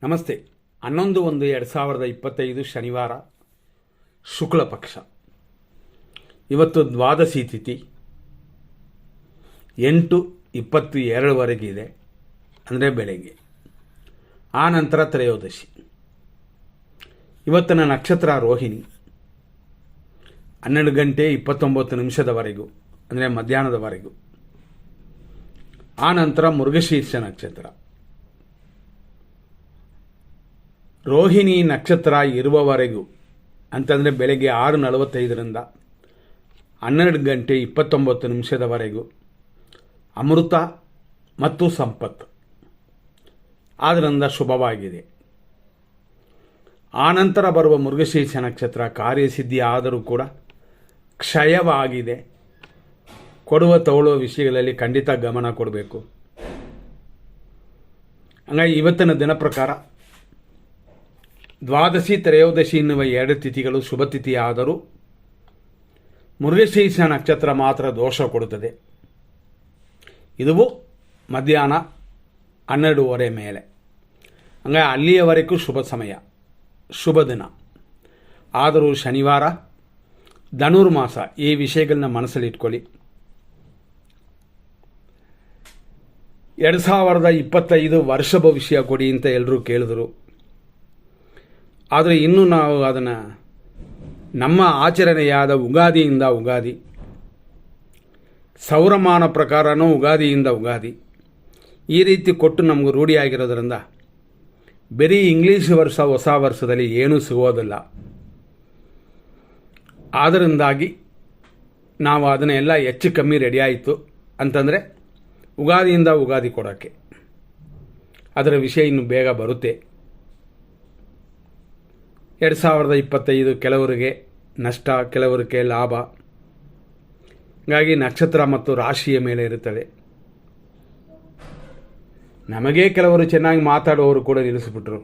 ನಮಸ್ತೆ. 11/1/2025 ಶನಿವಾರ, ಶುಕ್ಲ ಪಕ್ಷ. ಇವತ್ತು ದ್ವಾದಶಿ ತಿಥಿ 8:22 ಅಂದರೆ ಬೆಳಗ್ಗೆ. ಆ ನಂತರ ತ್ರಯೋದಶಿ. ಇವತ್ತಿನ ನಕ್ಷತ್ರ ರೋಹಿಣಿ 12:29 ಅಂದರೆ ಮಧ್ಯಾಹ್ನದವರೆಗೂ. ಆ ನಂತರ ಮೃಗಶೀರ್ಷ ನಕ್ಷತ್ರ. ರೋಹಿಣಿ ನಕ್ಷತ್ರ ಇರುವವರೆಗೂ ಅಂತಂದರೆ ಬೆಳಗ್ಗೆ 6:45 12:29 ಅಮೃತ ಮತ್ತು ಸಂಪತ್ತು. ಆದ್ದರಿಂದ ಶುಭವಾಗಿದೆ. ಆನಂತರ ಬರುವ ಮೃಗಶೀರ್ಷ ನಕ್ಷತ್ರ ಕಾರ್ಯಸಿದ್ಧಿ ಆದರೂ ಕೂಡ ಕ್ಷಯವಾಗಿದೆ. ಕೊಡುವ ತಗೊಳ್ಳುವ ವಿಷಯಗಳಲ್ಲಿ ಖಂಡಿತ ಗಮನ ಕೊಡಬೇಕು. ಹಂಗಾಗಿ ಇವತ್ತಿನ ದಿನ ಪ್ರಕಾರ ದ್ವಾದಶಿ ತ್ರಯೋದಶಿ ಎನ್ನುವ 2 ತಿಥಿಗಳು ಶುಭ ತಿಥಿ ಆದರೂ ಮೃಗಶೀರ್ಷ ನಕ್ಷತ್ರ ಮಾತ್ರ ದೋಷ ಕೊಡುತ್ತದೆ. ಇದು ಮಧ್ಯಾಹ್ನ 12:30 ಮೇಲೆ. ಹಂಗಾಗಿ ಅಲ್ಲಿಯವರೆಗೂ ಶುಭ ಸಮಯ, ಶುಭ ದಿನ. ಆದರೂ ಶನಿವಾರ, ಧನುರ್ಮಾಸ, ಈ ವಿಷಯಗಳನ್ನ ಮನಸ್ಸಲ್ಲಿ ಇಟ್ಕೊಳ್ಳಿ. 2025 ವರ್ಷ ಭವಿಷ್ಯ ಕೊಡಿ ಅಂತ ಎಲ್ಲರೂ ಕೇಳಿದ್ರು. ಆದರೆ ಇನ್ನೂ ನಾವು ಅದನ್ನು ನಮ್ಮ ಆಚರಣೆಯಾದ ಉಗಾದಿ, ಸೌರಮಾನ ಪ್ರಕಾರನೂ ಉಗಾದಿ ಈ ರೀತಿ ಕೊಟ್ಟು ನಮಗೂ ರೂಢಿಯಾಗಿರೋದ್ರಿಂದ ಬರೀ ಇಂಗ್ಲೀಷ್ ವರ್ಷ ಹೊಸ ವರ್ಷದಲ್ಲಿ ಏನೂ ಸಿಗೋದಿಲ್ಲ. ಆದ್ದರಿಂದಾಗಿ ನಾವು ಅದನ್ನೆಲ್ಲ ಹೆಚ್ಚು ಕಮ್ಮಿ ರೆಡಿ ಆಯಿತು ಅಂತಂದರೆ ಉಗಾದಿ ಕೊಡೋಕ್ಕೆ. ಅದರ ವಿಷಯ ಇನ್ನು ಬೇಗ ಬರುತ್ತೆ. 2025 ಕೆಲವರಿಗೆ ನಷ್ಟ, ಕೆಲವರಿಗೆ ಲಾಭ. ಹೀಗಾಗಿ ನಕ್ಷತ್ರ ಮತ್ತು ರಾಶಿಯ ಮೇಲೆ ಇರುತ್ತದೆ. ನಮಗೆ ಕೆಲವರು ಚೆನ್ನಾಗಿ ಮಾತಾಡುವವರು ಕೂಡ ನಿಲ್ಲಿಸಿಬಿಟ್ರು.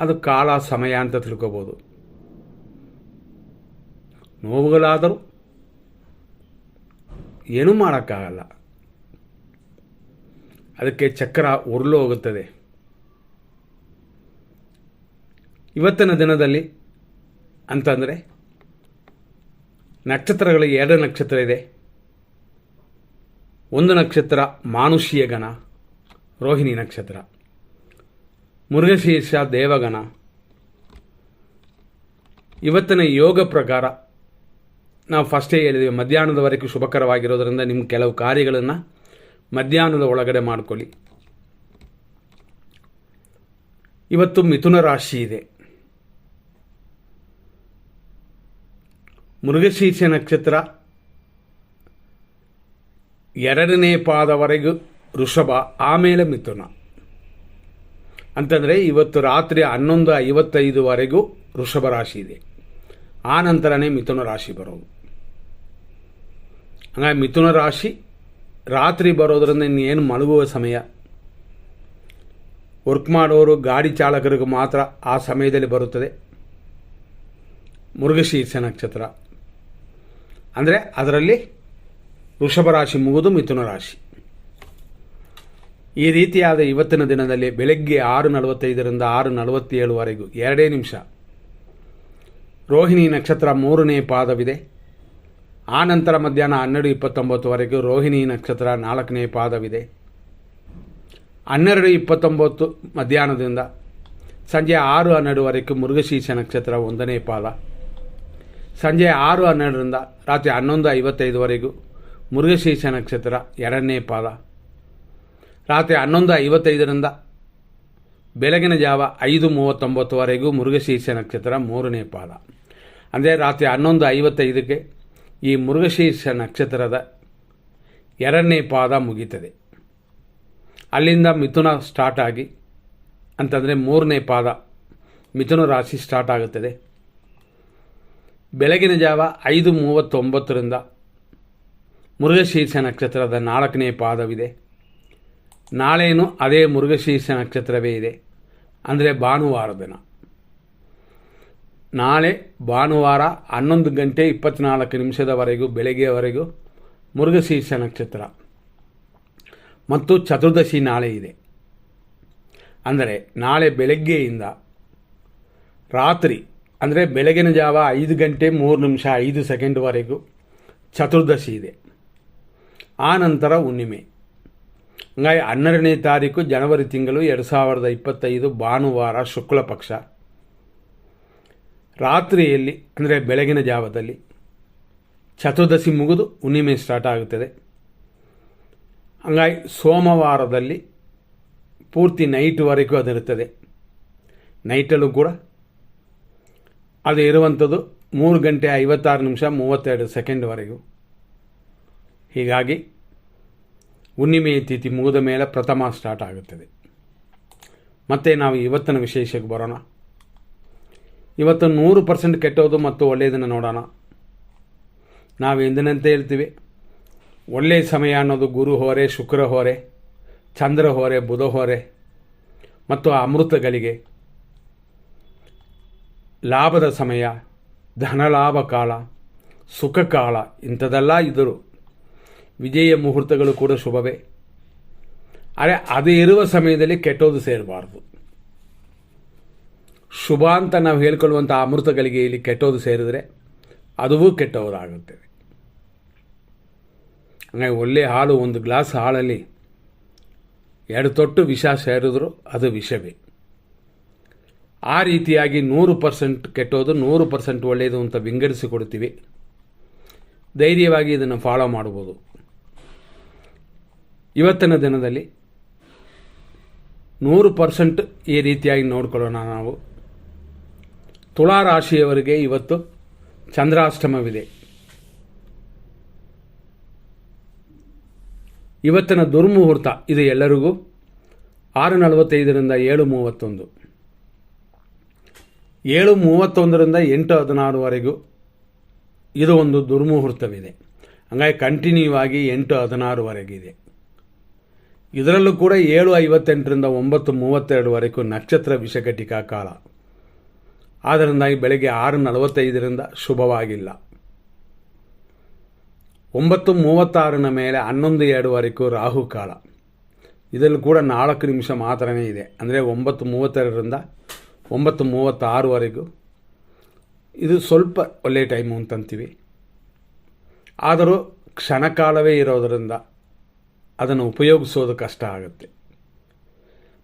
ಅದು ಕಾಲ ಸಮಯ ಅಂತ ತಿಳ್ಕೋಬೋದು. ನೋವುಗಳಾದರೂ ಏನೂ ಮಾಡೋಕ್ಕಾಗಲ್ಲ. ಅದಕ್ಕೆ ಚಕ್ರ ಉರುಳು ಹೋಗುತ್ತದೆ. ಇವತ್ತಿನ ದಿನದಲ್ಲಿ ಅಂತಂದರೆ ನಕ್ಷತ್ರಗಳಿಗೆ 2 ನಕ್ಷತ್ರ ಇದೆ. ಒಂದು ನಕ್ಷತ್ರ ಮಾನುಷೀಯ ಗಣ, ರೋಹಿಣಿ ನಕ್ಷತ್ರ. ಮೃಗಶೀರ್ಷ ದೇವಗಣ. ಇವತ್ತಿನ ಯೋಗ ಪ್ರಕಾರ ನಾವು ಫಸ್ಟೇ ಹೇಳಿದ್ವಿ, ಮಧ್ಯಾಹ್ನದವರೆಗೂ ಶುಭಕರವಾಗಿರೋದ್ರಿಂದ ನಿಮ್ಮ ಕೆಲವು ಕಾರ್ಯಗಳನ್ನು ಮಧ್ಯಾಹ್ನದ ಒಳಗಡೆ ಮಾಡಿಕೊಳ್ಳಿ. ಇವತ್ತು ಮಿಥುನ ರಾಶಿ ಇದೆ. ಮೃಗಶೀರ್ಷ ನಕ್ಷತ್ರ 2ನೇ ಪಾದವರೆಗೂ ವೃಷಭ, ಆಮೇಲೆ ಮಿಥುನ. ಅಂತಂದರೆ ಇವತ್ತು ರಾತ್ರಿ 11:55 ವೃಷಭ ರಾಶಿ ಇದೆ. ಆ ನಂತರನೇ ಮಿಥುನ ರಾಶಿ ಬರೋದು. ಹಾಗಾಗಿ ಮಿಥುನ ರಾಶಿ ರಾತ್ರಿ ಬರೋದ್ರಿಂದ ಇನ್ನೇನು ಮಲಗುವ ಸಮಯ. ವರ್ಕ್ ಮಾಡೋರು, ಗಾಡಿ ಚಾಲಕರಿಗೂ ಮಾತ್ರ ಆ ಸಮಯದಲ್ಲಿ ಬರುತ್ತದೆ ಮೃಗಶೀರ್ಷ ನಕ್ಷತ್ರ. ಅಂದರೆ ಅದರಲ್ಲಿ ವೃಷಭ ರಾಶಿ ಮುಗಿದು ಮಿಥುನ ರಾಶಿ. ಈ ರೀತಿಯಾದ ಇವತ್ತಿನ ದಿನದಲ್ಲಿ ಬೆಳಗ್ಗೆ 6:45 6:47 2 ನಿಮಿಷ ರೋಹಿಣಿ ನಕ್ಷತ್ರ 3ನೇ ಪಾದವಿದೆ. ಆ ನಂತರ ಮಧ್ಯಾಹ್ನ 12:29 ರೋಹಿಣಿ ನಕ್ಷತ್ರ 4ನೇ ಪಾದವಿದೆ. 12:29 ಮಧ್ಯಾಹ್ನದಿಂದ ಸಂಜೆ 6:12 ಮೃಗಶೀರ್ಷ ನಕ್ಷತ್ರ 1ನೇ ಪಾದ. ಸಂಜೆ 6:12 ರಾತ್ರಿ 11:55 ಮೃಗಶೀರ್ಷ ನಕ್ಷತ್ರ 2ನೇ ಪಾದ. ರಾತ್ರಿ 11:55 ಬೆಳಗಿನ ಜಾವ 5:39 ಮೃಗಶೀರ್ಷ ನಕ್ಷತ್ರ 3ನೇ ಪಾದ. ಅಂದರೆ ರಾತ್ರಿ 11:55 ಈ ಮೃಗಶೀರ್ಷ ನಕ್ಷತ್ರದ 2ನೇ ಪಾದ ಮುಗೀತದೆ. ಅಲ್ಲಿಂದ ಮಿಥುನ ಸ್ಟಾರ್ಟ್ ಆಗಿ ಅಂತಂದರೆ 3ನೇ ಪಾದ ಮಿಥುನ ರಾಶಿ ಸ್ಟಾರ್ಟ್ ಆಗುತ್ತದೆ. ಬೆಳಗಿನ ಜಾವ 5:39 ಮೃಗಶೀರ್ಷ ನಕ್ಷತ್ರದ 4ನೇ ಪಾದವಿದೆ. ನಾಳೆಯೂ ಅದೇ ಮೃಗಶೀರ್ಷ ನಕ್ಷತ್ರವೇ ಇದೆ. ಅಂದರೆ ಭಾನುವಾರ ದಿನ. ನಾಳೆ ಭಾನುವಾರ 11:24 ಬೆಳಗ್ಗೆವರೆಗೂ ಮೃಗಶೀರ್ಷ ನಕ್ಷತ್ರ ಮತ್ತು ಚತುರ್ದಶಿ ನಾಳೆ ಇದೆ. ಅಂದರೆ ನಾಳೆ ಬೆಳಗ್ಗೆಯಿಂದ ರಾತ್ರಿ ಅಂದರೆ ಬೆಳಗಿನ ಜಾವ 5 ಗಂಟೆ 3 ನಿಮಿಷ 5 ಸೆಕೆಂಡ್ವರೆಗೂ ಚತುರ್ದಶಿ ಇದೆ. ಆ ನಂತರ ಹುಣ್ಣಿಮೆ. ಹಂಗಾಗಿ 12ನೇ ತಾರೀಕು ಜನವರಿ ತಿಂಗಳು 2025 ಭಾನುವಾರ ಶುಕ್ಲ ಪಕ್ಷ ರಾತ್ರಿಯಲ್ಲಿ ಅಂದರೆ ಬೆಳಗಿನ ಜಾವದಲ್ಲಿ ಚತುರ್ದಶಿ ಮುಗಿದು ಹುಣ್ಣಿಮೆ ಸ್ಟಾರ್ಟ್ ಆಗುತ್ತದೆ. ಹಂಗಾಗಿ ಸೋಮವಾರದಲ್ಲಿ ಪೂರ್ತಿ ನೈಟ್ವರೆಗೂ ಅದಿರುತ್ತದೆ. ನೈಟಲ್ಲೂ ಕೂಡ ಅದು ಇರುವಂಥದ್ದು 3 ಗಂಟೆ 56 ನಿಮಿಷ 32 ಸೆಕೆಂಡ್ವರೆಗೂ. ಹೀಗಾಗಿ ಹುಣ್ಣಿಮೆಯ ತಿಥಿ ಮುಗಿದ ಮೇಲೆ ಪ್ರಥಮ ಸ್ಟಾರ್ಟ್ ಆಗುತ್ತದೆ. ಮತ್ತು ನಾವು ಇವತ್ತಿನ ವಿಶೇಷಕ್ಕೆ ಬರೋಣ. ಇವತ್ತು 100% ಕೆಟ್ಟೋದು ಮತ್ತು ಒಳ್ಳೆಯದನ್ನು ನೋಡೋಣ. ನಾವು ಎಂದಿನಂತೆ ಹೇಳ್ತೀವಿ, ಒಳ್ಳೆಯ ಸಮಯ ಅನ್ನೋದು ಗುರು ಹೋರೆ, ಶುಕ್ರ ಹೋರೆ, ಚಂದ್ರ ಹೋರೆ, ಬುಧ ಹೋರೆ ಮತ್ತು ಅಮೃತಗಳಿಗೆ ಲಾಭದ ಸಮಯ, ಧನಲಾಭ ಕಾಲ, ಸುಖ ಕಾಲ ಇಂಥದ್ದೆಲ್ಲ ಇದ್ದರು. ವಿಜಯ ಮುಹೂರ್ತಗಳು ಕೂಡ ಶುಭವೇ. ಆದರೆ ಅದು ಇರುವ ಸಮಯದಲ್ಲಿ ಕೆಟ್ಟೋದು ಸೇರಬಾರ್ದು. ಶುಭ ಅಂತ ನಾವು ಹೇಳ್ಕೊಳ್ಳುವಂಥ ಅಮೃತಗಳಿಗೆ ಇಲ್ಲಿ ಕೆಟ್ಟೋದು ಸೇರಿದರೆ ಅದುವೂ ಕೆಟ್ಟವರಾಗುತ್ತದೆ. ಹಾಗಾಗಿ ಒಳ್ಳೆಯ ಹಾಲು, 1 ಗ್ಲಾಸ್ ಹಾಲಲ್ಲಿ 2 ತೊಟ್ಟು ವಿಷ ಸೇರಿದ್ರು ಅದು ವಿಷವೇ. ಆ ರೀತಿಯಾಗಿ 100% ಕೆಟ್ಟೋದು 100% ಒಳ್ಳೆಯದು ಅಂತ ವಿಂಗಡಿಸಿಕೊಡ್ತೀವಿ. ಧೈರ್ಯವಾಗಿ ಇದನ್ನು ಫಾಲೋ ಮಾಡ್ಬೋದು. ಇವತ್ತಿನ ದಿನದಲ್ಲಿ 100% ಈ ರೀತಿಯಾಗಿ ನೋಡ್ಕೊಳ್ಳೋಣ ನಾವು. ತುಳಾ ರಾಶಿಯವರಿಗೆ ಇವತ್ತು ಚಂದ್ರಾಷ್ಟಮವಿದೆ. ಇವತ್ತಿನ ದುರ್ಮುಹೂರ್ತ ಇದು ಎಲ್ಲರಿಗೂ 6:45ರಿಂದ 7:31, 7:31ರಿಂದ 8:16ವರೆಗೂ ಇದು ಒಂದು ದುರ್ಮುಹೂರ್ತವಿದೆ. ಹಂಗಾಗಿ ಕಂಟಿನ್ಯೂ ಆಗಿ 8:16ವರೆಗಿದೆ. ಇದರಲ್ಲೂ ಕೂಡ 7:58ರಿಂದ 9:32ವರೆಗೂ ನಕ್ಷತ್ರ ವಿಷಘಟಿಕಾ ಕಾಲ. ಆದ್ದರಿಂದಾಗಿ ಬೆಳಗ್ಗೆ 6:45ರಿಂದ ಶುಭವಾಗಿಲ್ಲ. 9:36ನ ಮೇಲೆ 11:02ವರೆಗೂ ರಾಹುಕಾಲ. ಇದರಲ್ಲೂ ಕೂಡ 4 ನಿಮಿಷ ಮಾತ್ರನೇ ಇದೆ. ಅಂದರೆ 9:32ರಿಂದ 9:36ವರೆಗೂ ಇದು ಸ್ವಲ್ಪ ಒಳ್ಳೆಯ ಟೈಮು ಅಂತಂತೀವಿ. ಆದರೂ ಕ್ಷಣಕಾಲವೇ ಇರೋದರಿಂದ ಅದನ್ನು ಉಪಯೋಗಿಸೋದು ಕಷ್ಟ ಆಗುತ್ತೆ.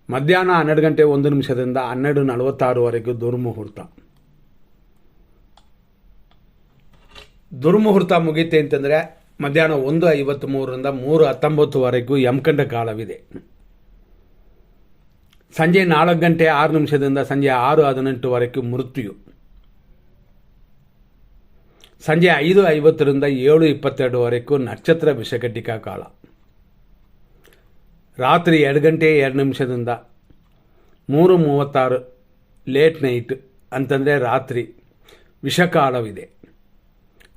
ಮಧ್ಯಾಹ್ನ 12 ಗಂಟೆ 1 ನಿಮಿಷದಿಂದ 12:46ವರೆಗೂ ದುರ್ಮುಹೂರ್ತ. ದುರ್ಮುಹೂರ್ತ ಮುಗೀತೆ ಅಂತಂದರೆ ಮಧ್ಯಾಹ್ನ 1:53ರಿಂದ 3:19ವರೆಗೂ ಯಮಕಂಡ ಕಾಲವಿದೆ. ಸಂಜೆ 4 ಗಂಟೆ 6 ನಿಮಿಷದಿಂದ ಸಂಜೆ 6:18ವರೆಗೂ ಮೃತ್ಯು. ಸಂಜೆ 5:50ರಿಂದ 7:22ವರೆಗೂ ನಕ್ಷತ್ರ ವಿಷಘಟಿಕಾ ಕಾಲ. ರಾತ್ರಿ 2 ಗಂಟೆ 2 ನಿಮಿಷದಿಂದ 3:36 ಲೇಟ್ ನೈಟ್ ಅಂತಂದರೆ ರಾತ್ರಿ ವಿಷಕಾಲವಿದೆ.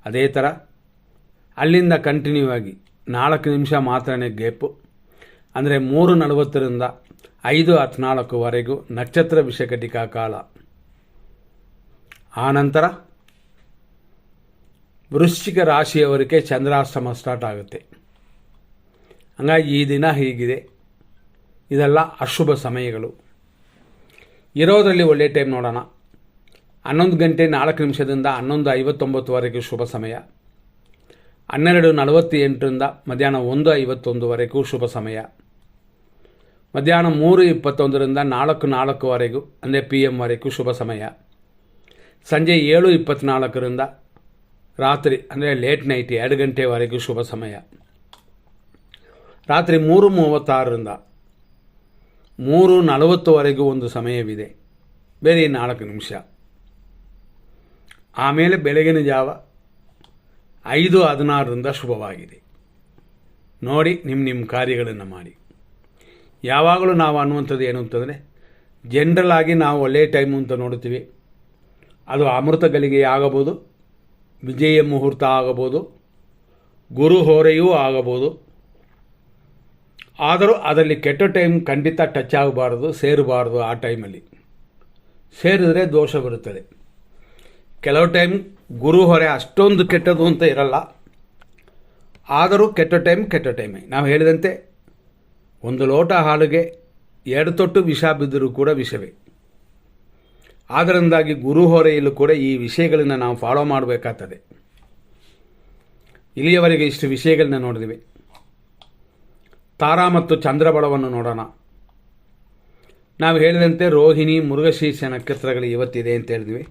ಅದೇ ಥರ ಅಲ್ಲಿಂದ ಕಂಟಿನ್ಯೂ ಆಗಿ 4 ನಿಮಿಷ ಮಾತ್ರನೇ ಗೇಪು. ಅಂದರೆ 3:40ರಿಂದ 5:14ವರೆಗೂ ನಕ್ಷತ್ರ ವಿಷಘಟಿಕಾ ಕಾಲ. ಆನಂತರ ವೃಶ್ಚಿಕ ರಾಶಿಯವರಿಗೆ ಚಂದ್ರಾಷ್ಟಮ ಸ್ಟಾರ್ಟ್ ಆಗುತ್ತೆ. ಹಂಗಾಗಿ ಈ ದಿನ ಹೀಗಿದೆ. ಇದೆಲ್ಲ ಅಶುಭ ಸಮಯಗಳು. ಇರೋದರಲ್ಲಿ ಒಳ್ಳೆಯ ಟೈಮ್ ನೋಡೋಣ. 11 ಗಂಟೆ 4 ನಿಮಿಷದಿಂದ 11:59ವರೆಗೂ ಶುಭ ಸಮಯ. 12:48ರಿಂದ ಮಧ್ಯಾಹ್ನ 1:51ವರೆಗೂ ಶುಭ ಸಮಯ. ಮಧ್ಯಾಹ್ನ 3:21ರಿಂದ 4:04ವರೆಗೂ ಅಂದರೆ PM ಶುಭ ಸಮಯ. ಸಂಜೆ 7:24ರಿಂದ ರಾತ್ರಿ ಅಂದರೆ ಲೇಟ್ ನೈಟ್ 2 ಗಂಟೆವರೆಗೂ ಶುಭ ಸಮಯ. ರಾತ್ರಿ 3:36ರಿಂದ 3:40ವರೆಗೂ ಒಂದು ಸಮಯವಿದೆ, ಬೇರೆ 4 ನಿಮಿಷ. ಆಮೇಲೆ ಬೆಳಗಿನ ಜಾವ 5:16ರಿಂದ ಶುಭವಾಗಿದೆ. ನೋಡಿ ನಿಮ್ಮ ಕಾರ್ಯಗಳನ್ನು ಮಾಡಿ. ಯಾವಾಗಲೂ ನಾವು ಅನ್ನುವಂಥದ್ದು ಏನು ಅಂತಂದರೆ ಜನರಲ್ ಆಗಿ ನಾವು ಒಳ್ಳೆಯ ಟೈಮು ಅಂತ ನೋಡ್ತೀವಿ. ಅದು ಅಮೃತಗಳಿಗೆ ಆಗಬಹುದು, ವಿಜಯ ಮುಹೂರ್ತ ಆಗಬಹುದು, ಗುರು ಹೋರೆಯೂ ಆಗಬಹುದು. ಆದರೂ ಅದರಲ್ಲಿ ಕೆಟ್ಟ ಟೈಮ್ ಖಂಡಿತ ಟಚ್ ಆಗಬಾರ್ದು, ಸೇರಬಾರ್ದು. ಆ ಟೈಮಲ್ಲಿ ಸೇರಿದರೆ ದೋಷ ಬರುತ್ತದೆ. ಕೆಲವು ಟೈಮ್ ಗುರು ಹೊರೆ ಅಷ್ಟೊಂದು ಕೆಟ್ಟದು ಅಂತ ಇರಲ್ಲ. ಆದರೂ ಕೆಟ್ಟ ಟೈಮೇ. ನಾವು ಹೇಳಿದಂತೆ 1 ಲೋಟ ಹಾಲಿಗೆ ಎರಡು ತೊಟ್ಟು ವಿಷ ಬಿದ್ದರೂ ಕೂಡ ವಿಷವೇ. ಆದ್ದರಿಂದಾಗಿ ಗುರು ಹೊರೆಯಲ್ಲೂ ಕೂಡ ಈ ವಿಷಯಗಳನ್ನು ನಾವು ಫಾಲೋ ಮಾಡಬೇಕಾಗ್ತದೆ. ಇಲ್ಲಿಯವರೆಗೆ ಇಷ್ಟು ವಿಷಯಗಳನ್ನ ನೋಡಿದ್ವಿ. ತಾರಾ ಮತ್ತು ಚಂದ್ರಬಲವನ್ನು ನೋಡೋಣ. ನಾವು ಹೇಳಿದಂತೆ ರೋಹಿಣಿ ಮೃಗಶೀರ್ಷ ನಕ್ಷತ್ರಗಳು ಇವತ್ತಿದೆ ಅಂತ ಹೇಳಿದ್ವಿ.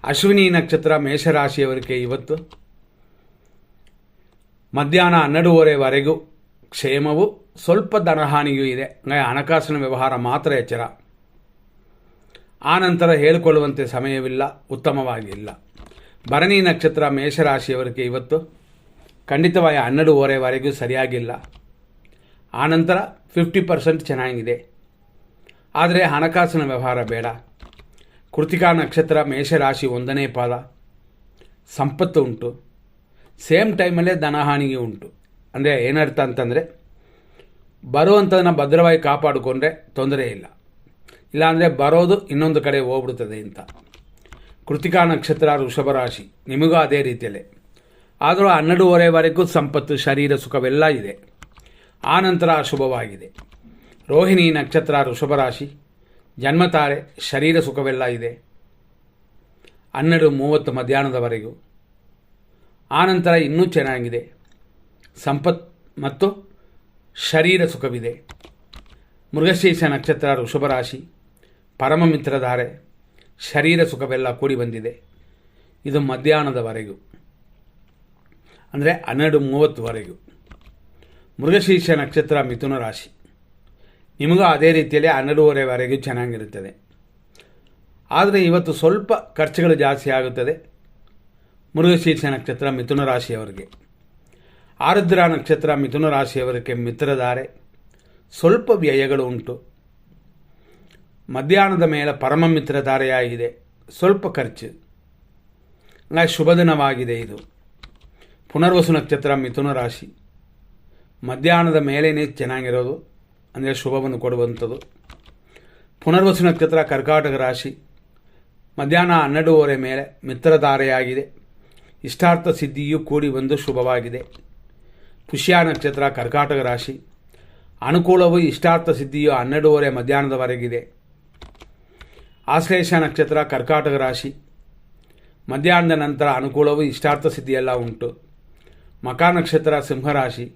ಅಶ್ವಿನಿ ನಕ್ಷತ್ರ ಮೇಷರಾಶಿಯವರಿಗೆ ಇವತ್ತು ಮಧ್ಯಾಹ್ನ 12:30ವರೆಗೂ ಕ್ಷೇಮವು, ಸ್ವಲ್ಪ ಧನಹಾನಿಯೂ ಇದೆ. ಹಣಕಾಸಿನ ವ್ಯವಹಾರ ಮಾತ್ರ ಎಚ್ಚರ. ಆನಂತರ ಹೇಳಿಕೊಳ್ಳುವಂತೆ ಸಮಯವಿಲ್ಲ, ಉತ್ತಮವಾಗಿಲ್ಲ. ಭರಣಿ ನಕ್ಷತ್ರ ಮೇಷರಾಶಿಯವರಿಗೆ ಇವತ್ತು ಖಂಡಿತವಾಗಿ 12:30ವರೆಗೂ ಸರಿಯಾಗಿಲ್ಲ. ಆನಂತರ 50% ಚೆನ್ನಾಗಿದೆ, ಆದರೆ ಹಣಕಾಸಿನ ವ್ಯವಹಾರ ಬೇಡ. ಕೃತಿಕಾ ನಕ್ಷತ್ರ ಮೇಷರಾಶಿ 1ನೇ ಪಾದ, ಸಂಪತ್ತು ಉಂಟು, ಸೇಮ್ ಟೈಮಲ್ಲೇ ಧನಹಾನಿಗೆ ಉಂಟು. ಅಂದರೆ ಏನರ್ಥ ಅಂತಂದರೆ ಬರುವಂಥದನ್ನು ಭದ್ರವಾಗಿ ಕಾಪಾಡಿಕೊಂಡ್ರೆ ತೊಂದರೆ ಇಲ್ಲ, ಇಲ್ಲಾಂದರೆ ಬರೋದು ಇನ್ನೊಂದು ಕಡೆ ಹೋಗ್ಬಿಡ್ತದೆ ಅಂತ. ಕೃತಿಕಾ ನಕ್ಷತ್ರ ವೃಷಭ ರಾಶಿ, ನಿಮಗೂ ಅದೇ ರೀತಿಯಲ್ಲೇ. ಆದರೂ 12:30ವರೆಗೂ ಸಂಪತ್ತು, ಶರೀರ ಸುಖವೆಲ್ಲ ಇದೆ. ಆನಂತರ ಅಶುಭವಾಗಿದೆ. ರೋಹಿಣಿ ನಕ್ಷತ್ರ ವೃಷಭ ರಾಶಿ, ಜನ್ಮತಾರೆ, ಶರೀರ ಸುಖವೆಲ್ಲ ಇದೆ 12:30 ಮಧ್ಯಾಹ್ನದವರೆಗೂ. ಆನಂತರ ಇನ್ನೂ ಚೆನ್ನಾಗಿದೆ, ಸಂಪತ್ ಮತ್ತು ಶರೀರ ಸುಖವಿದೆ. ಮೃಗಶೀರ್ಷ ನಕ್ಷತ್ರ ವೃಷಭ ರಾಶಿ, ಪರಮ ಮಿತ್ರಧಾರೆ, ಶರೀರ ಸುಖವೆಲ್ಲ ಕೂಡಿ ಬಂದಿದೆ. ಇದು ಮಧ್ಯಾಹ್ನದವರೆಗೂ, ಅಂದರೆ 12:30ವರೆಗೂ. ಮೃಗಶೀರ್ಷ ನಕ್ಷತ್ರ ಮಿಥುನ ರಾಶಿ, ನಿಮಗೂ ಅದೇ ರೀತಿಯಲ್ಲಿ 12:30ವರೆಗೂ ಚೆನ್ನಾಗಿರುತ್ತದೆ. ಆದರೆ ಇವತ್ತು ಸ್ವಲ್ಪ ಖರ್ಚುಗಳು ಜಾಸ್ತಿ ಆಗುತ್ತದೆ ಮೃಗಶೀರ್ಷ ನಕ್ಷತ್ರ ಮಿಥುನ ರಾಶಿಯವರಿಗೆ. ಆರುದ್ರ ನಕ್ಷತ್ರ ಮಿಥುನ ರಾಶಿಯವರಿಗೆ ಮಿತ್ರಧಾರೆ, ಸ್ವಲ್ಪ ವ್ಯಯಗಳು ಉಂಟು. ಮಧ್ಯಾಹ್ನದ ಮೇಲೆ ಪರಮ ಮಿತ್ರಧಾರೆಯಾಗಿದೆ, ಸ್ವಲ್ಪ ಖರ್ಚು. ಶುಭ ದಿನವಾಗಿದೆ ಇದು. ಪುನರ್ವಸು ನಕ್ಷತ್ರ ಮಿಥುನ ರಾಶಿ, ಮಧ್ಯಾಹ್ನದ ಮೇಲೇ ಚೆನ್ನಾಗಿರೋದು, ಅಂದರೆ ಶುಭವನ್ನು ಕೊಡುವಂಥದ್ದು. ಪುನರ್ವಸು ನಕ್ಷತ್ರ ಕರ್ಕಾಟಕ ರಾಶಿ, ಮಧ್ಯಾಹ್ನ 12:30 ಮೇಲೆ ಮಿತ್ರಧಾರೆಯಾಗಿದೆ, ಇಷ್ಟಾರ್ಥ ಸಿದ್ಧಿಯೂ ಕೂಡಿ ಬಂದು ಶುಭವಾಗಿದೆ. ಪುಷ್ಯ ನಕ್ಷತ್ರ ಕರ್ಕಾಟಕ ರಾಶಿ, ಅನುಕೂಲವು ಇಷ್ಟಾರ್ಥ ಸಿದ್ಧಿಯು 12:30 ಮಧ್ಯಾಹ್ನದವರೆಗಿದೆ. ಆಶ್ಲೇಷ ನಕ್ಷತ್ರ ಕರ್ಕಾಟಕ ರಾಶಿ, ಮಧ್ಯಾಹ್ನದ ನಂತರ ಅನುಕೂಲವು ಇಷ್ಟಾರ್ಥ ಸಿದ್ಧಿಯೆಲ್ಲ ಉಂಟು. ಮಖ ನಕ್ಷತ್ರ ಸಿಂಹರಾಶಿ,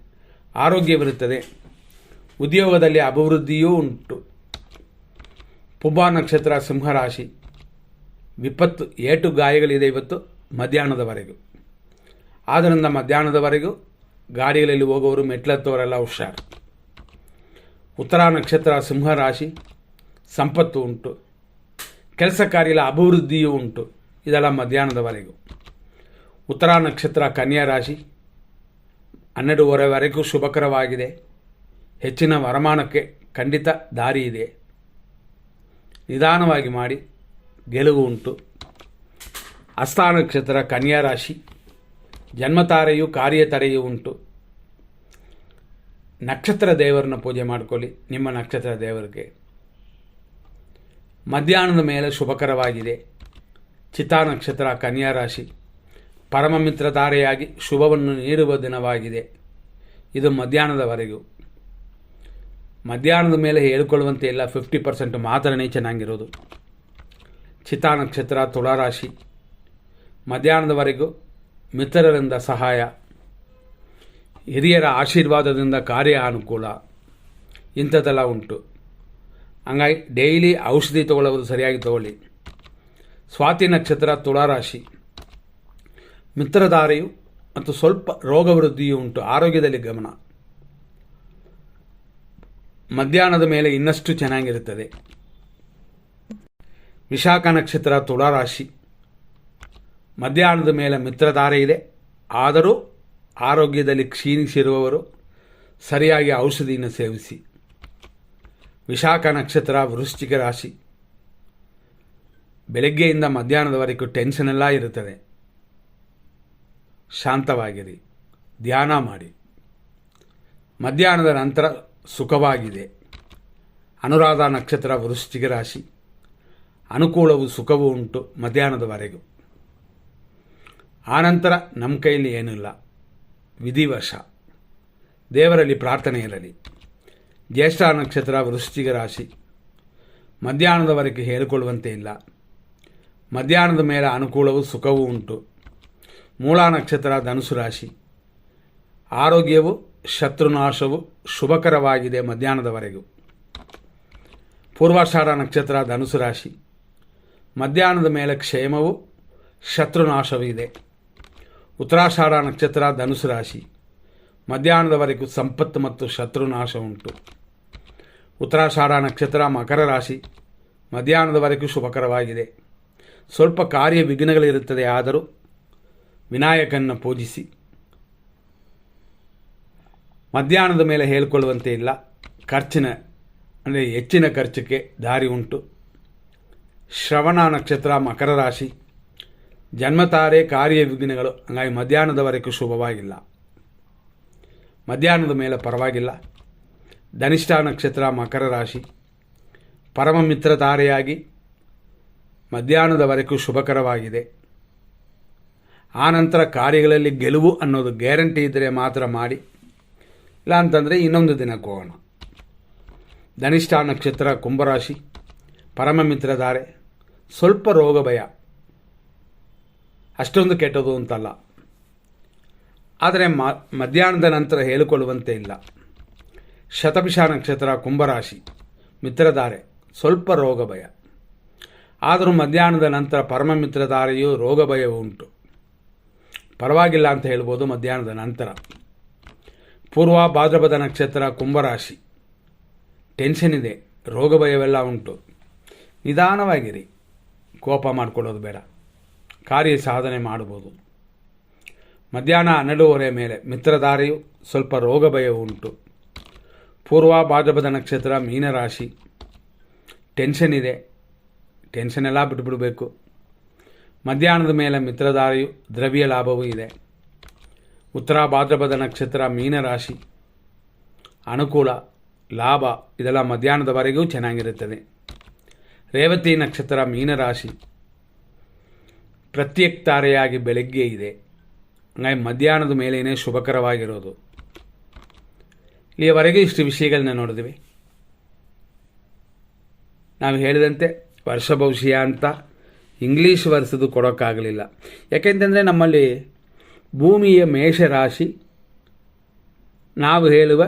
ಆರೋಗ್ಯವಿರುತ್ತದೆ, ಉದ್ಯೋಗದಲ್ಲಿ ಅಭಿವೃದ್ಧಿಯೂ ಉಂಟು. ಪುಬ್ಬ ನಕ್ಷತ್ರ ಸಿಂಹರಾಶಿ, ವಿಪತ್ತು, ಏಟು ಗಾಯಗಳಿದೆ ಇವತ್ತು ಮಧ್ಯಾಹ್ನದವರೆಗೂ. ಆದ್ದರಿಂದ ಮಧ್ಯಾಹ್ನದವರೆಗೂ ಗಾಡಿಗಳಲ್ಲಿ ಹೋಗೋರು, ಮೆಟ್ಲತ್ತವರೆಲ್ಲ ಹುಷಾರು. ಉತ್ತರ ನಕ್ಷತ್ರ ಸಿಂಹರಾಶಿ, ಸಂಪತ್ತು ಉಂಟು, ಕೆಲಸ ಕಾರ್ಯಗಳ ಅಭಿವೃದ್ಧಿಯೂ ಉಂಟು. ಇದೆಲ್ಲ ಮಧ್ಯಾಹ್ನದವರೆಗೂ. ಉತ್ತರ ನಕ್ಷತ್ರ ಕನ್ಯಾ ರಾಶಿ, 12:30ವರೆಗೂ ಶುಭಕರವಾಗಿದೆ. ಹೆಚ್ಚಿನ ವರಮಾನಕ್ಕೆ ಖಂಡಿತ ದಾರಿ ಇದೆ. ನಿಧಾನವಾಗಿ ಮಾಡಿ, ಗೆಲುವು ಉಂಟು. ಹಸ್ತ ನಕ್ಷತ್ರ ಕನ್ಯಾ ರಾಶಿ, ಜನ್ಮತಾರೆಯೂ ಕಾರ್ಯತಡೆಯೂ ಉಂಟು. ನಕ್ಷತ್ರ ದೇವರನ್ನ ಪೂಜೆ ಮಾಡಿಕೊಳ್ಳಿ, ನಿಮ್ಮ ನಕ್ಷತ್ರ ದೇವರಿಗೆ. ಮಧ್ಯಾಹ್ನದ ಮೇಲೆ ಶುಭಕರವಾಗಿದೆ. ಚಿತಾ ನಕ್ಷತ್ರ ಕನ್ಯಾ ರಾಶಿ, ಪರಮ ಮಿತ್ರಧಾರೆಯಾಗಿ ಶುಭವನ್ನು ನೀಡುವ ದಿನವಾಗಿದೆ. ಇದು ಮಧ್ಯಾಹ್ನದವರೆಗೂ. ಮಧ್ಯಾಹ್ನದ ಮೇಲೆ ಹೇಳಿಕೊಳ್ಳುವಂತೆ ಇಲ್ಲ, 50% ಮಾತ್ರನೇ ಚೆನ್ನಾಗಿರೋದು. ಚಿತಾ ನಕ್ಷತ್ರ ತುಲಾರಾಶಿ, ಮಧ್ಯಾಹ್ನದವರೆಗೂ ಮಿತ್ರರಿಂದ ಸಹಾಯ, ಹಿರಿಯರ ಆಶೀರ್ವಾದದಿಂದ ಕಾರ್ಯ ಅನುಕೂಲ, ಇಂಥದ್ದೆಲ್ಲ ಉಂಟು. ಹಂಗಾಗಿ ಡೈಲಿ ಔಷಧಿ ತಗೊಳ್ಳೋದು ಸರಿಯಾಗಿ ತಗೊಳ್ಳಿ. ಸ್ವಾತಿ ನಕ್ಷತ್ರ ತುಲಾರಾಶಿ, ಮಿತ್ರಧಾರೆಯು ಮತ್ತು ಸ್ವಲ್ಪ ರೋಗವೃದ್ಧಿಯೂ ಉಂಟು. ಆರೋಗ್ಯದಲ್ಲಿ ಗಮನ. ಮಧ್ಯಾಹ್ನದ ಮೇಲೆ ಇನ್ನಷ್ಟು ಚೆನ್ನಾಗಿರುತ್ತದೆ. ವಿಶಾಖ ನಕ್ಷತ್ರ ತುಲಾರಾಶಿ, ಮಧ್ಯಾಹ್ನದ ಮೇಲೆ ಮಿತ್ರಧಾರೆ ಇದೆ. ಆದರೂ ಆರೋಗ್ಯದಲ್ಲಿ ಕ್ಷೀಣಿಸಿರುವವರು ಸರಿಯಾಗಿ ಔಷಧಿಯನ್ನು ಸೇವಿಸಿ. ವಿಶಾಖ ನಕ್ಷತ್ರ ವೃಶ್ಚಿಕ ರಾಶಿ, ಬೆಳಗ್ಗೆಯಿಂದ ಮಧ್ಯಾಹ್ನದವರೆಗೂ ಟೆನ್ಷನ್ ಎಲ್ಲ ಇರುತ್ತದೆ. ಶಾಂತವಾಗಿರಿ, ಧ್ಯಾನ ಮಾಡಿ. ಮಧ್ಯಾಹ್ನದ ನಂತರ ಸುಖವಾಗಿದೆ. ಅನುರಾಧ ನಕ್ಷತ್ರ ವೃಶ್ಚಿಕ ರಾಶಿ, ಅನುಕೂಲವು ಸುಖವೂ ಉಂಟು ಮಧ್ಯಾಹ್ನದವರೆಗೂ. ಆನಂತರ ನಮ್ಮ ಕೈಯಲ್ಲಿ ಏನಿಲ್ಲ, ವಿಧಿವಶ. ದೇವರಲ್ಲಿ ಪ್ರಾರ್ಥನೆ ಇರಲಿ. ಜ್ಯೇಷ್ಠ ನಕ್ಷತ್ರ ವೃಶ್ಚಿಕ ರಾಶಿ. ಮಧ್ಯಾಹ್ನದವರೆಗೆ ಹೇಳಿಕೊಳ್ಳುವಂತೆ ಇಲ್ಲ. ಮಧ್ಯಾಹ್ನದ ಮೇಲೆ ಅನುಕೂಲವೂ ಸುಖವೂ ಉಂಟು. ಮೂಲ ನಕ್ಷತ್ರ ಧನುಸು ರಾಶಿ. ಆರೋಗ್ಯವು ಶತ್ರುನಾಶವು ಶುಭಕರವಾಗಿದೆ ಮಧ್ಯಾಹ್ನದವರೆಗೂ. ಪೂರ್ವಾಷಾಢ ನಕ್ಷತ್ರ ಧನುಸು ರಾಶಿ. ಮಧ್ಯಾಹ್ನದ ಮೇಲೆ ಕ್ಷೇಮವು ಶತ್ರುನಾಶವೂ ಇದೆ. ಉತ್ತರಾಷಾಢ ನಕ್ಷತ್ರ ಧನುಸು ರಾಶಿ. ಮಧ್ಯಾಹ್ನದವರೆಗೂ ಸಂಪತ್ತು ಮತ್ತು ಶತ್ರುನಾಶ ಉಂಟು. ಉತ್ತರಾಷಾಢ ನಕ್ಷತ್ರ ಮಕರ ರಾಶಿ. ಮಧ್ಯಾಹ್ನದವರೆಗೂ ಶುಭಕರವಾಗಿದೆ. ಸ್ವಲ್ಪ ಕಾರ್ಯ ವಿಘ್ನಗಳಿರುತ್ತದೆ, ಆದರೂ ವಿನಾಯಕನ ಪೂಜಿಸಿ. ಮಧ್ಯಾಹ್ನದ ಮೇಲೆ ಹೇಳಿಕೊಳ್ಳುವಂತೆ ಇಲ್ಲ. ಅಂದರೆ ಹೆಚ್ಚಿನ ಖರ್ಚಿಗೆ ದಾರಿ ಉಂಟು. ಶ್ರವಣ ನಕ್ಷತ್ರ ಮಕರ ರಾಶಿ. ಜನ್ಮತಾರೆ ಕಾರ್ಯ ವಿಘ್ನಗಳು, ಹಾಗಾಗಿ ಮಧ್ಯಾಹ್ನದವರೆಗೂ ಶುಭವಾಗಿಲ್ಲ. ಮಧ್ಯಾಹ್ನದ ಮೇಲೆ ಪರವಾಗಿಲ್ಲ. ಧನಿಷ್ಠ ನಕ್ಷತ್ರ ಮಕರ ರಾಶಿ. ಪರಮ ಮಿತ್ರ ತಾರೆಯಾಗಿ ಮಧ್ಯಾಹ್ನದವರೆಗೂ ಶುಭಕರವಾಗಿದೆ. ಆನಂತರ ಕಾರ್ಯಗಳಲ್ಲಿ ಗೆಲುವು ಅನ್ನೋದು ಗ್ಯಾರಂಟಿ ಇದ್ದರೆ ಮಾತ್ರ ಮಾಡಿ, ಇಲ್ಲ ಅಂತಂದರೆ ಇನ್ನೊಂದು ದಿನಕ್ಕೆ ಹೋಗೋಣ. ಧನಿಷ್ಠ ನಕ್ಷತ್ರ ಕುಂಭರಾಶಿ. ಪರಮ ಮಿತ್ರ ತಾರೆ. ಸ್ವಲ್ಪ ರೋಗ ಭಯ, ಅಷ್ಟೊಂದು ಕೆಟ್ಟದು ಅಂತಲ್ಲ, ಆದರೆ ಮಧ್ಯಾಹ್ನದ ನಂತರ ಹೇಳಿಕೊಳ್ಳುವಂತೆ ಇಲ್ಲ. ಶತಭಿಷ ನಕ್ಷತ್ರ ಕುಂಭರಾಶಿ. ಮಿತ್ರಧಾರೆ. ಸ್ವಲ್ಪ ರೋಗ ಭಯ, ಆದರೂ ಮಧ್ಯಾಹ್ನದ ನಂತರ ಪರಮ ಮಿತ್ರಧಾರೆಯೂ ರೋಗ ಭಯವೂ ಉಂಟು. ಪರವಾಗಿಲ್ಲ ಅಂತ ಹೇಳ್ಬೋದು ಮಧ್ಯಾಹ್ನದ ನಂತರ. ಪೂರ್ವ ಭಾದ್ರಪದ ನಕ್ಷತ್ರ ಕುಂಭರಾಶಿ. ಟೆನ್ಷನ್ ಇದೆ, ರೋಗ ಭಯವೆಲ್ಲ ಉಂಟು. ನಿಧಾನವಾಗಿರಿ, ಕೋಪ ಮಾಡಿಕೊಳ್ಳೋದು ಬೇಡ. ಕಾರ್ಯ ಸಾಧನೆ ಮಾಡಬಹುದು. ಮಧ್ಯಾಹ್ನ 12:30 ಮೇಲೆ ಮಿತ್ರಧಾರೆಯು ಸ್ವಲ್ಪ ರೋಗ ಭಯವೂ ಉಂಟು. ಪೂರ್ವ ಭಾದ್ರಪದ ನಕ್ಷತ್ರ ಮೀನರಾಶಿ. ಟೆನ್ಷನ್ ಇದೆ, ಟೆನ್ಷನ್ ಎಲ್ಲ ಬಿಟ್ಟುಬಿಡಬೇಕು. ಮಧ್ಯಾಹ್ನದ ಮೇಲೆ ಮಿತ್ರಧಾರೆಯು ದ್ರವ್ಯ ಲಾಭವೂ ಇದೆ. ಉತ್ತರ ಭಾದ್ರಪದ ನಕ್ಷತ್ರ ಮೀನರಾಶಿ. ಅನುಕೂಲ ಲಾಭ ಇದೆಲ್ಲ ಮಧ್ಯಾಹ್ನದವರೆಗೂ ಚೆನ್ನಾಗಿರುತ್ತದೆ. ರೇವತಿ ನಕ್ಷತ್ರ ಮೀನರಾಶಿ. ಪ್ರತ್ಯೇಕ ತಾರೆಯಾಗಿ ಬೆಳಗ್ಗೆ ಇದೆ, ಹಾಗಾಗಿ ಮಧ್ಯಾಹ್ನದ ಮೇಲೇನೆ ಶುಭಕರವಾಗಿರೋದು. ಇಲ್ಲಿಯವರೆಗೆ ಇಷ್ಟು ವಿಷಯಗಳನ್ನ ನೋಡಿದ್ವಿ. ನಾವು ಹೇಳಿದಂತೆ ವರ್ಷ ಭವಿಷ್ಯ ಅಂತ ಇಂಗ್ಲೀಷ್ ವರ್ಷದ್ದು ಕೊಡೋಕ್ಕಾಗಲಿಲ್ಲ. ಯಾಕೆಂತಂದರೆ ನಮ್ಮಲ್ಲಿ ಭೂಮಿಯ ಮೇಷರಾಶಿ ನಾವು ಹೇಳುವ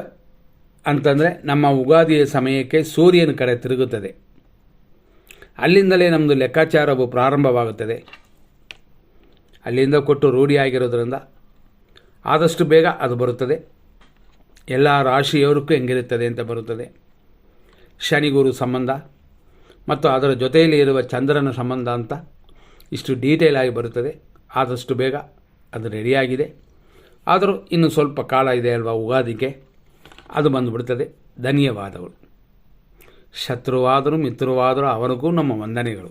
ಅಂತಂದರೆ ನಮ್ಮ ಉಗಾದಿಯ ಸಮಯಕ್ಕೆ ಸೂರ್ಯನ ಕಡೆ ತಿರುಗುತ್ತದೆ. ಅಲ್ಲಿಂದಲೇ ನಮ್ಮದು ಲೆಕ್ಕಾಚಾರವು ಪ್ರಾರಂಭವಾಗುತ್ತದೆ. ಅಲ್ಲಿಂದ ಕೊಟ್ಟು ರೂಢಿಯಾಗಿರೋದ್ರಿಂದ ಆದಷ್ಟು ಬೇಗ ಅದು ಬರುತ್ತದೆ. ಎಲ್ಲ ರಾಶಿಯವರಿಗೂ ಹೆಂಗಿರುತ್ತದೆ ಅಂತ ಬರುತ್ತದೆ. ಶನಿ ಗುರು ಸಂಬಂಧ ಮತ್ತು ಅದರ ಜೊತೆಯಲ್ಲಿ ಇರುವ ಚಂದ್ರನ ಸಂಬಂಧ ಅಂತ ಇಷ್ಟು ಡೀಟೇಲ್ ಆಗಿ ಬರುತ್ತದೆ. ಆದಷ್ಟು ಬೇಗ ಅದು ರೆಡಿಯಾಗಿದೆ. ಆದರೂ ಇನ್ನು ಸ್ವಲ್ಪ ಕಾಲ ಇದೆ ಅಲ್ವಾ ಉಗಾದಿಗೆ, ಅದು ಬಂದುಬಿಡ್ತದೆ. ಧನ್ಯವಾದಗಳು. ಶತ್ರುವಾದರೂ ಮಿತ್ರವಾದರೂ ಅವರಿಗೂ ನಮ್ಮ ವಂದನೆಗಳು.